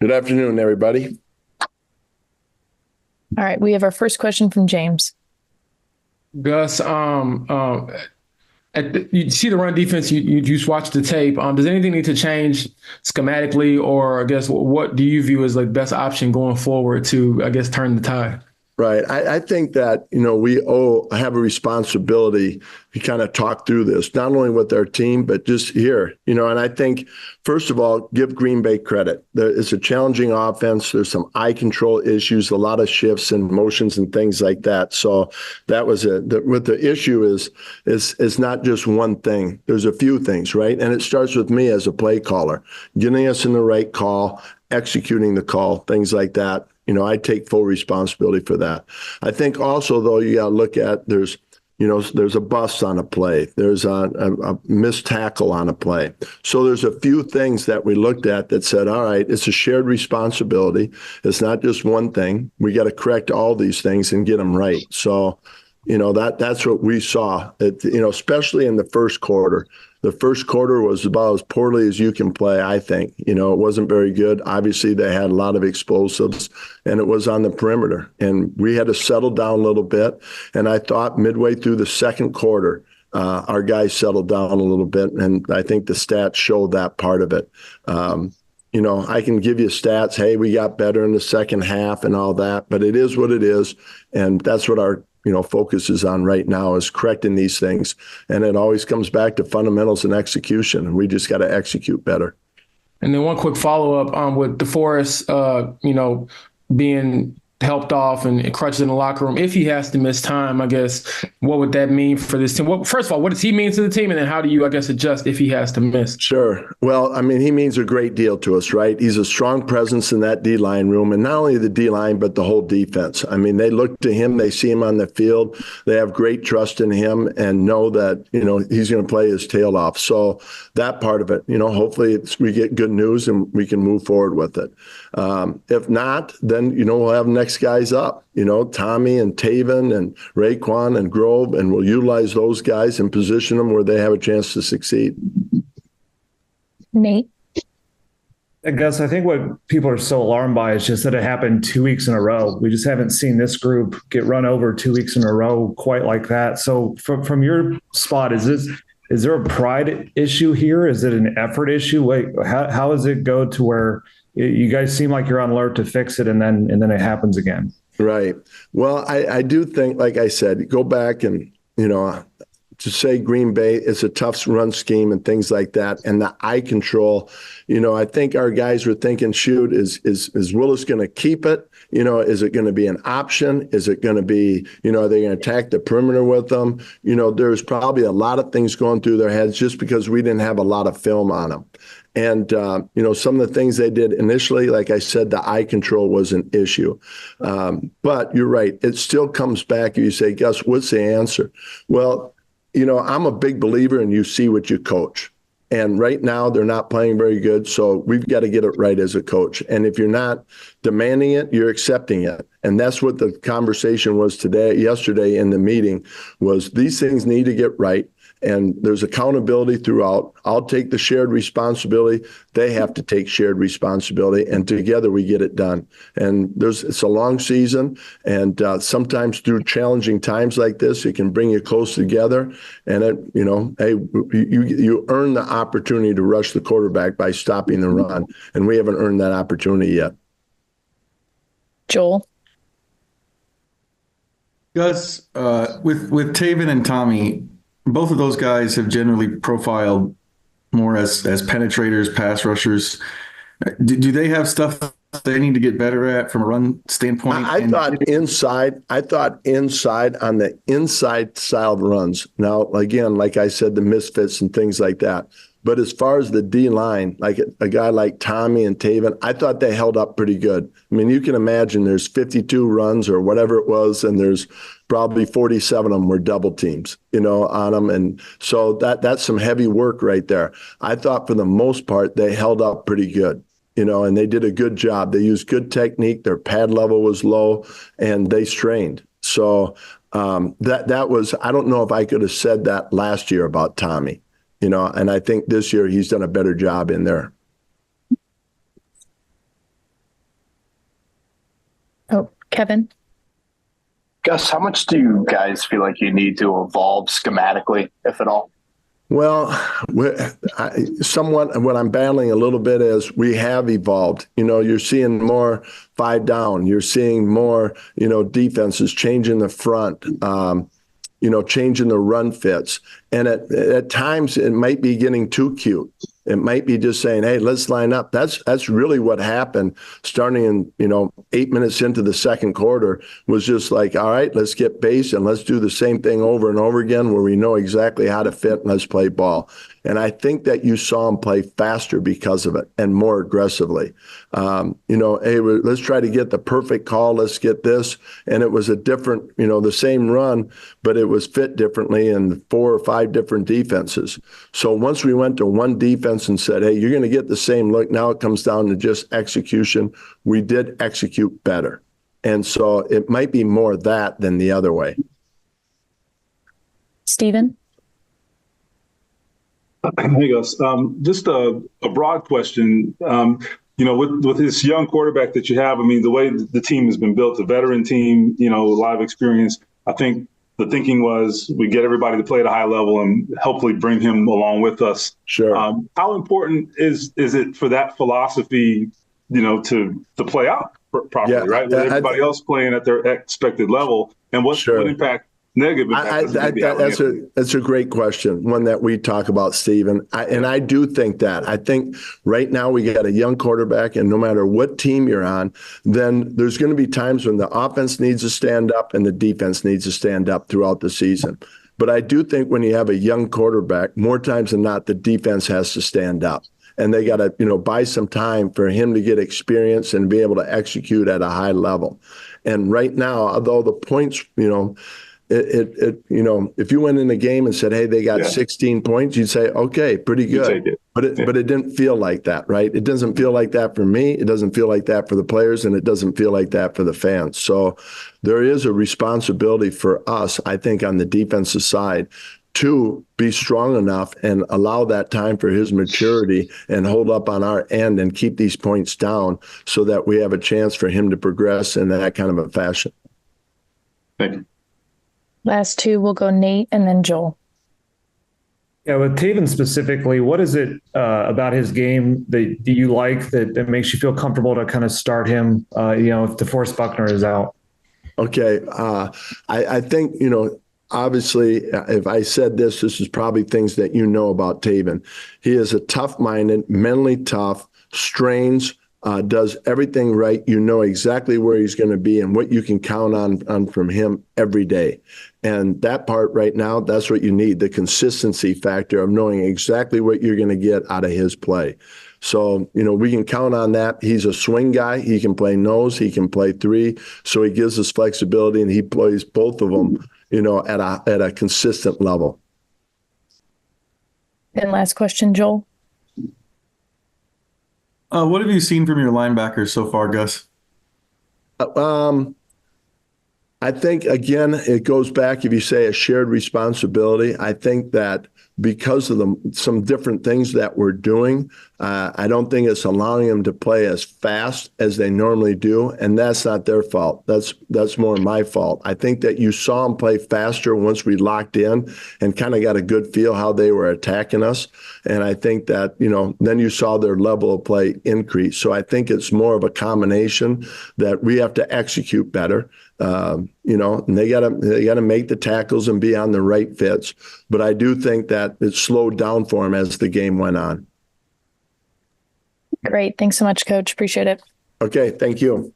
Good afternoon, everybody. All right, we have our first question from James. Gus, you see the run defense. You just watch the tape. Does anything need to change schematically, or I guess what do you view as like best option going forward to I guess turn the tide? Right. I think that, we have a responsibility to kind of talk through this, not only with our team, but just here, and I think, first of all, give Green Bay credit. It's a challenging offense. There's some eye control issues, a lot of shifts and motions and things like that. So that was it. What the issue is not just one thing. There's a few things, right? And it starts with me as a play caller, getting us in the right call, executing the call, things like that. I take full responsibility for that. I think also, though, you got to look at there's a bust on a play. There's a missed tackle on a play. So there's a few things that we looked at that said, all right, it's a shared responsibility. It's not just one thing. We got to correct all these things and get them right. So, that's what we saw, especially in the first quarter. The first quarter was about as poorly as you can play, I think. It wasn't very good. Obviously, they had a lot of explosives, and it was on the perimeter. And we had to settle down a little bit. And I thought midway through the second quarter, our guys settled down a little bit, and I think the stats show that part of it. I can give you stats. Hey, we got better in the second half and all that, but it is what it is. And that's what our focus is on right now, is correcting these things. And it always comes back to fundamentals and execution. And we just got to execute better. And then one quick follow up with DeForest, being helped off and crutches in the locker room. If he has to miss time, I guess, what would that mean for this team? Well, first of all, what does he mean to the team? And then how do you, I guess, adjust if he has to miss? Sure. Well, I mean, he means a great deal to us, right? He's a strong presence in that D-line room, and not only the D-line, but the whole defense. I mean, they look to him, they see him on the field, they have great trust in him and know that, he's going to play his tail off. So that part of it, hopefully we get good news and we can move forward with it. If not, then, we'll have next guys up, Tommy and Taven and Raekwon and Grove, and we'll utilize those guys and position them where they have a chance to succeed. Nate? I guess I think what people are so alarmed by is just that it happened 2 weeks in a row. We just haven't seen this group get run over 2 weeks in a row quite like that. So from your spot, is there a pride issue here? Is it an effort issue? Wait, how does it go to where you guys seem like you're on alert to fix it and then it happens again? Right. Well, I do think, like I said, go back and, to say Green Bay is a tough run scheme and things like that, and the eye control, I think our guys were thinking, shoot, is Willis going to keep it? Is it going to be an option? Is it going to be, are they going to attack the perimeter with them? There's probably a lot of things going through their heads just because we didn't have a lot of film on them. And, some of the things they did initially, like I said, the eye control was an issue. But you're right. It still comes back. You say, Gus, what's the answer? Well, I'm a big believer in you see what you coach. And right now they're not playing very good. So we've got to get it right as a coach. And if you're not demanding it, you're accepting it. And that's what the conversation was yesterday in the meeting, was these things need to get right. And there's accountability throughout. I'll take the shared responsibility. They have to take shared responsibility, and together we get it done. And it's a long season, and sometimes through challenging times like this, it can bring you close together. And hey, you earn the opportunity to rush the quarterback by stopping the run, and we haven't earned that opportunity yet. Joel? Gus, with Taven and Tommy, both of those guys have generally profiled more as penetrators, pass rushers. Do they have stuff they need to get better at from a run standpoint? I thought inside on the inside style of runs. Now, again, like I said, the misfits and things like that. But as far as the D line, like a guy like Tommy and Taven, I thought they held up pretty good. I mean, you can imagine there's 52 runs or whatever it was, and there's probably 47 of them were double teams, on them. And so that's some heavy work right there. I thought for the most part, they held up pretty good, and they did a good job. They used good technique. Their pad level was low, and they strained. So that was, I don't know if I could have said that last year about Tommy. And I think this year he's done a better job in there. Kevin? Gus, how much do you guys feel like you need to evolve schematically, if at all? Well, somewhat what I'm battling a little bit is we have evolved. You're seeing more 5 down. You're seeing more, defenses changing the front, changing the run fits. And at times it might be getting too cute. It might be just saying, hey, let's line up. That's really what happened starting in, 8 minutes into the second quarter was just like, all right, let's get base and let's do the same thing over and over again where we know exactly how to fit and let's play ball. And I think that you saw them play faster because of it and more aggressively. Hey, let's try to get the perfect call. Let's get this. And it was a different, the same run, but it was fit differently in 4 or 5 different defenses. So once we went to one defense and said, hey, you're going to get the same look. Now it comes down to just execution. We did execute better. And so it might be more that than the other way. Stephen? Hey, Gus. Just a broad question. With this young quarterback that you have, I mean, the way the team has been built, a veteran team, a lot of experience, I think the thinking was we get everybody to play at a high level and hopefully bring him along with us. Sure. How important is it for that philosophy, to play out properly, right? With everybody else playing at their expected level, and what impact? Negative impact. That's a great question, one that we talk about, Stephen. I do think that. I think right now we got a young quarterback, and no matter what team you're on, then there's going to be times when the offense needs to stand up and the defense needs to stand up throughout the season. But I do think when you have a young quarterback, more times than not, the defense has to stand up. And they got to, buy some time for him to get experience and be able to execute at a high level. And right now, although the points, if you went in the game and said, hey, they got 16 points, you'd say, okay, pretty good. But it didn't feel like that, right? It doesn't feel like that for me. It doesn't feel like that for the players, and it doesn't feel like that for the fans. So there is a responsibility for us, I think, on the defensive side to be strong enough and allow that time for his maturity and hold up on our end and keep these points down so that we have a chance for him to progress in that kind of a fashion. Thank you. Last 2, we'll go Nate and then Joel. Yeah, with Taven specifically, what is it about his game that you like that makes you feel comfortable to kind of start him, if DeForest Buckner is out? Okay. I think, obviously, if I said this is probably things that about Taven. He is a tough-minded, mentally tough, strains, does everything right. You know exactly where he's going to be and what you can count on from him every day. And that part right now, that's what you need, the consistency factor of knowing exactly what you're going to get out of his play. So, we can count on that. He's a swing guy. He can play nose. He can play 3. So he gives us flexibility, and he plays both of them, at a consistent level. And last question, Joel. What have you seen from your linebackers so far, Gus? I think, again, it goes back, if you say a shared responsibility, I think that because of some different things that we're doing, I don't think it's allowing them to play as fast as they normally do, and that's not their fault. That's more my fault. I think that you saw them play faster once we locked in and kind of got a good feel how they were attacking us, and I think that, then you saw their level of play increase. So I think it's more of a combination that we have to execute better. And they gotta make the tackles and be on the right fits. But I do think that it slowed down for him as the game went on. Great. Thanks so much, Coach. Appreciate it. Okay. Thank you.